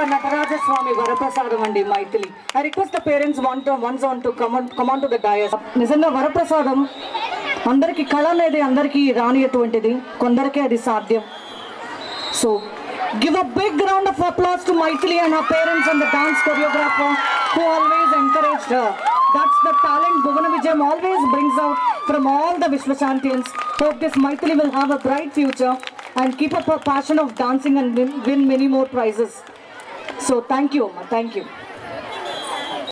Natarajaswamy Varaprasadam and Maithili. I request the parents once on to come on to the dais. Nizanga Varaprasadam andariki kala anedi andariki raani atuvantidi kondarike adi sadhyam. So give a big round of applause to Maithili and her parents and the dance choreographer who always encouraged her. That's the talent Bhuvana Vijayam always brings out from all the Vishwashantians. Hope this Maithili will have a bright future and keep up her passion of dancing and win many more prizes. So thank you, thank you.